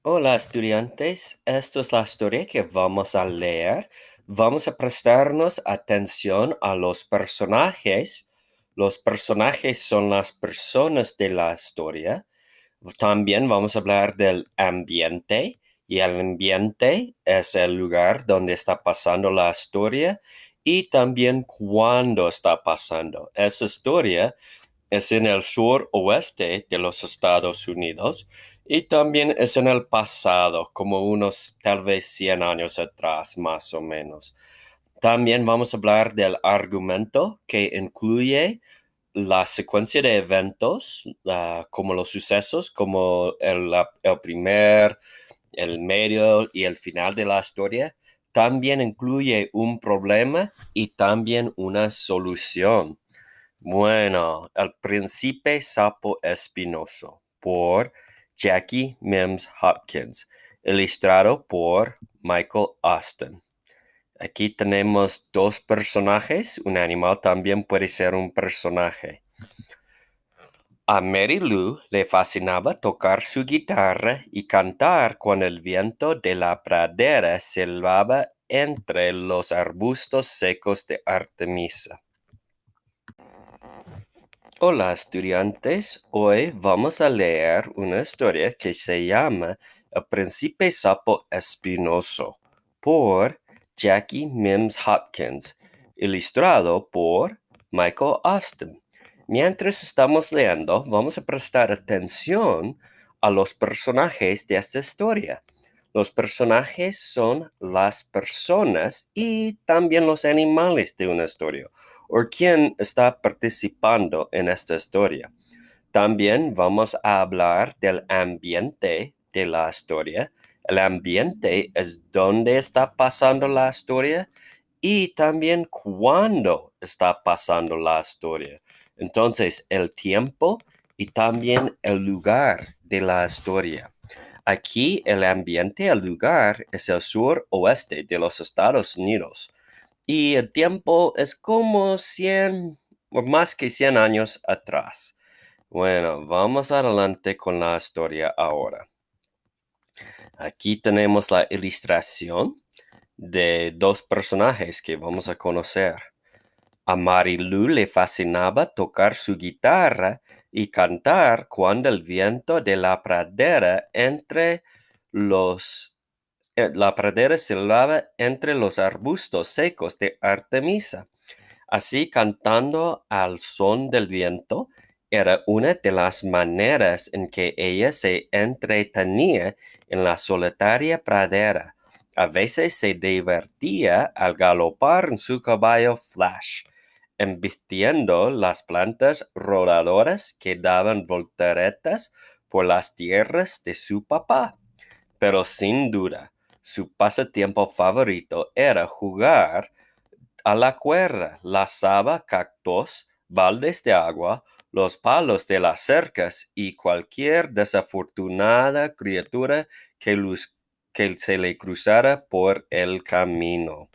Hola estudiantes, esta es la historia que vamos a leer. Vamos a prestarnos atención a los personajes. Los personajes son las personas de la historia. También vamos a hablar del ambiente y el ambiente es el lugar donde está pasando la historia y también cuándo está pasando. Esa historia es en el sur oeste de los Estados Unidos y también es en el pasado, como unos tal vez 100 años atrás, más o menos. También vamos a hablar del argumento que incluye la secuencia de eventos, como los sucesos, como el primer, el medio y el final de la historia. También incluye un problema y también una solución. Bueno, El Príncipe Sapo Espinoso por Jackie Mims Hopkins, ilustrado por Michael Austin. Aquí tenemos dos personajes, un animal también puede ser un personaje. A Mary Lou le fascinaba tocar su guitarra y cantar cuando el viento de la pradera silbaba entre los arbustos secos de Artemisa. Hola estudiantes, hoy vamos a leer una historia que se llama El Príncipe Sapo Espinoso por Jackie Mims Hopkins, ilustrado por Michael Austin. Mientras estamos leyendo, vamos a prestar atención a los personajes de esta historia. Los personajes son las personas y también los animales de una historia o quién está participando en esta historia. También vamos a hablar del ambiente de la historia. El ambiente es dónde está pasando la historia y también cuándo está pasando la historia. Entonces, el tiempo y también el lugar de la historia. Aquí el ambiente, el lugar es el sur oeste de los Estados Unidos. Y el tiempo es como 100 o más que 100 años atrás. Bueno, vamos adelante con la historia ahora. Aquí tenemos la ilustración de dos personajes que vamos a conocer. A Marilu le fascinaba tocar su guitarra y cantar cuando el viento de la pradera la pradera silbaba entre los arbustos secos de Artemisa. Así, cantando al son del viento era una de las maneras en que ella se entretenía en la solitaria pradera. A veces se divertía al galopar en su caballo Flash, embistiendo las plantas rodadoras que daban volteretas por las tierras de su papá. Pero sin duda, su pasatiempo favorito era jugar a la cuerda, lazaba cactus, baldes de agua, los palos de las cercas y cualquier desafortunada criatura que se le cruzara por el camino.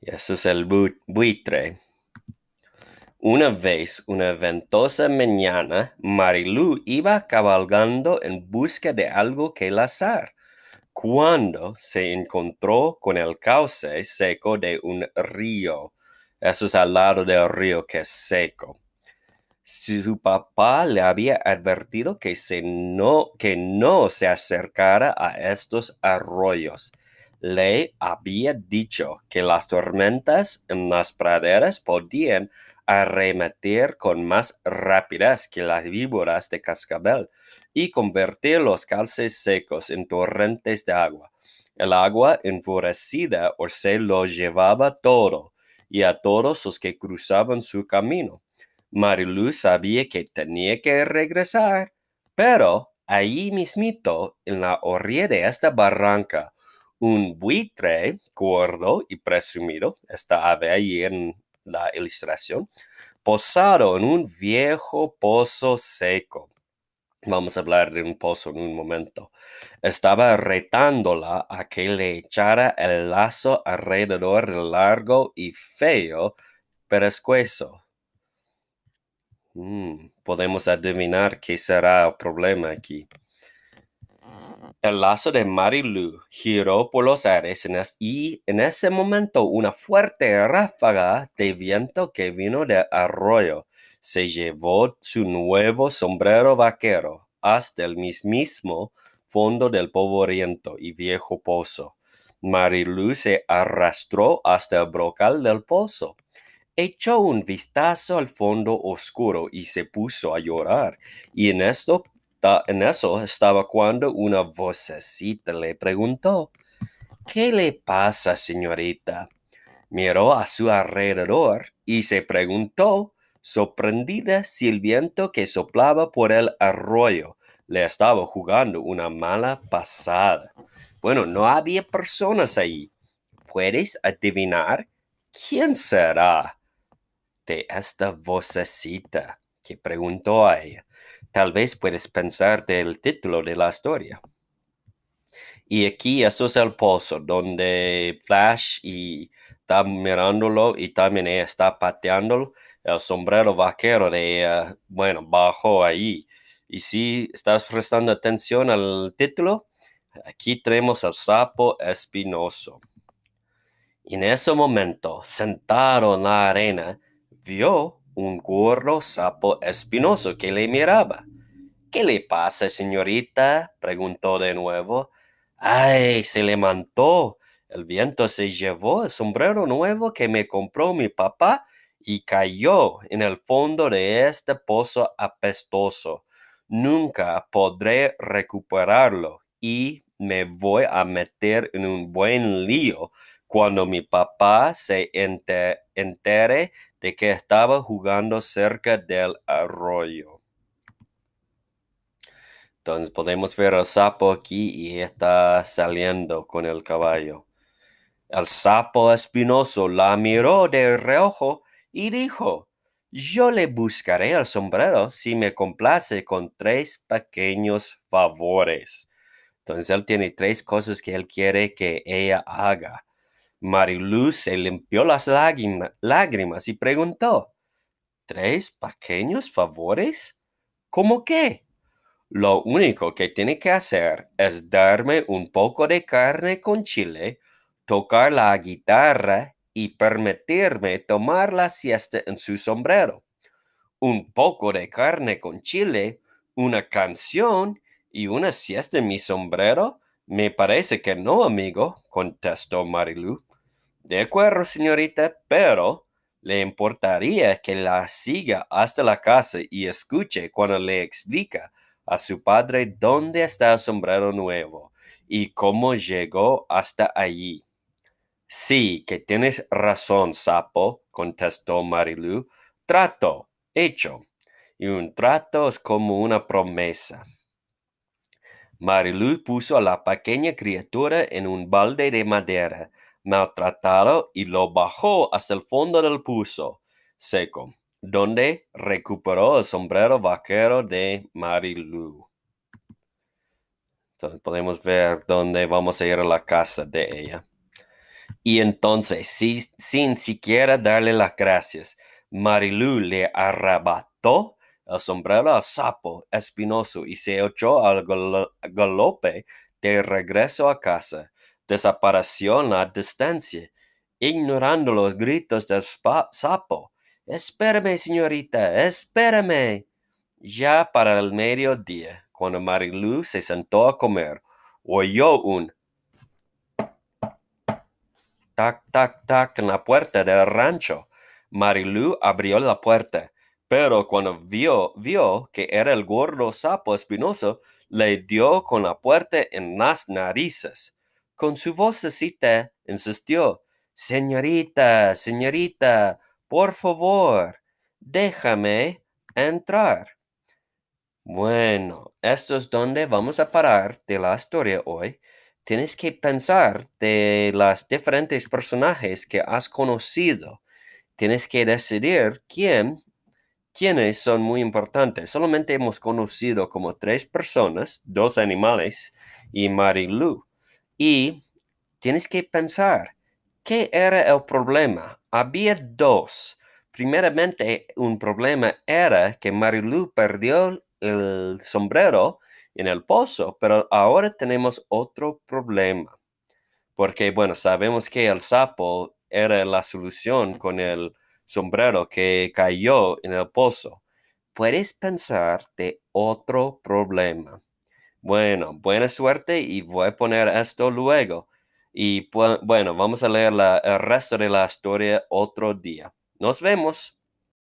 Y eso es el buitre. Una vez, una ventosa mañana, Marilú iba cabalgando en busca de algo que lazar, cuando se encontró con el cauce seco de un río. Eso es al lado del río que es seco. Su papá le había advertido que no se acercara a estos arroyos. Le había dicho que las tormentas en las praderas podían arremeter con más rapidez que las víboras de cascabel y convertir los cauces secos en torrentes de agua. El agua enfurecida o se lo llevaba todo y a todos los que cruzaban su camino. Marilu sabía que tenía que regresar, pero allí mismito, en la orilla de esta barranca, un buitre gordo y presumido, esta ave ahí en la ilustración, posado en un viejo pozo seco. Vamos a hablar de un pozo en un momento. Estaba retándola a que le echara el lazo alrededor del largo y feo pescuezo. Podemos adivinar qué será el problema aquí. El lazo de Marilu giró por los aires y en ese momento una fuerte ráfaga de viento que vino del arroyo se llevó su nuevo sombrero vaquero hasta el mismísimo fondo del polvoriento y viejo pozo. Marilu se arrastró hasta el brocal del pozo. Echó un vistazo al fondo oscuro y se puso a llorar. Y en eso estaba cuando una vocecita le preguntó: ¿Qué le pasa, señorita? Miró a su alrededor y se preguntó, sorprendida, si el viento que soplaba por el arroyo le estaba jugando una mala pasada. Bueno, no había personas ahí. ¿Puedes adivinar quién será? De esta vocecita que preguntó a ella. Tal vez puedes pensar del título de la historia. Y aquí esto es el pozo donde Flash y está mirándolo y también ella está pateando el sombrero vaquero de ella, bueno, bajo ahí. Y si estás prestando atención al título, aquí tenemos al sapo espinoso. Y en ese momento, sentado en la arena, vio un gordo sapo espinoso que le miraba. ¿Qué le pasa, señorita? Preguntó de nuevo. ¡Ay! Se levantó. El viento se llevó el sombrero nuevo que me compró mi papá y cayó en el fondo de este pozo apestoso. Nunca podré recuperarlo y me voy a meter en un buen lío cuando mi papá se entere de que estaba jugando cerca del arroyo. Entonces podemos ver al sapo aquí y está saliendo con el caballo. El sapo espinoso la miró de reojo y dijo: Yo le buscaré el sombrero si me complace con 3 pequeños favores. Entonces él tiene 3 cosas que él quiere que ella haga. Mariluz se limpió las lágrimas y preguntó: ¿3 pequeños favores? ¿Cómo qué? Lo único que tiene que hacer es darme un poco de carne con chile, tocar la guitarra y permitirme tomar la siesta en su sombrero. Un poco de carne con chile, una canción y una siesta en mi sombrero. Me parece que no, amigo, contestó Marilu. De acuerdo, señorita, pero le importaría que la siga hasta la casa y escuche cuando le explica a su padre dónde está el sombrero nuevo y cómo llegó hasta allí. Sí, que tienes razón, sapo, contestó Marilu. Trato, hecho. Y un trato es como una promesa. Marilu puso a la pequeña criatura en un balde de madera maltratado y lo bajó hasta el fondo del pozo seco, donde recuperó el sombrero vaquero de Marilu. Entonces podemos ver dónde vamos a ir a la casa de ella. Y entonces, sin siquiera darle las gracias, Marilu le arrebató el sombrero al sapo espinoso y se echó al galope de regreso a casa. Desapareció en la distancia, ignorando los gritos del sapo. «Espérame, señorita, espérame». Ya para el mediodía, cuando Marilu se sentó a comer, oyó un tac, tac, tac en la puerta del rancho. Marilu abrió la puerta, pero cuando vio que era el gordo sapo espinoso, le dio con la puerta en las narices. Con su vocecita insistió: Señorita, señorita, por favor, déjame entrar. Bueno, esto es donde vamos a parar de la historia hoy. Tienes que pensar de los diferentes personajes que has conocido. Tienes que decidir quiénes son muy importantes. Solamente hemos conocido como 3 personas, 2 animales y Marilu. Y tienes que pensar, ¿qué era el problema? Había dos. Primeramente, un problema era que Marilu perdió el sombrero en el pozo, pero ahora tenemos otro problema, porque bueno, sabemos que el sapo era la solución con el sombrero que cayó en el pozo. ¿Puedes pensar de otro problema? Bueno, buena suerte y voy a poner esto luego. Y bueno, vamos a leer el resto de la historia otro día. Nos vemos.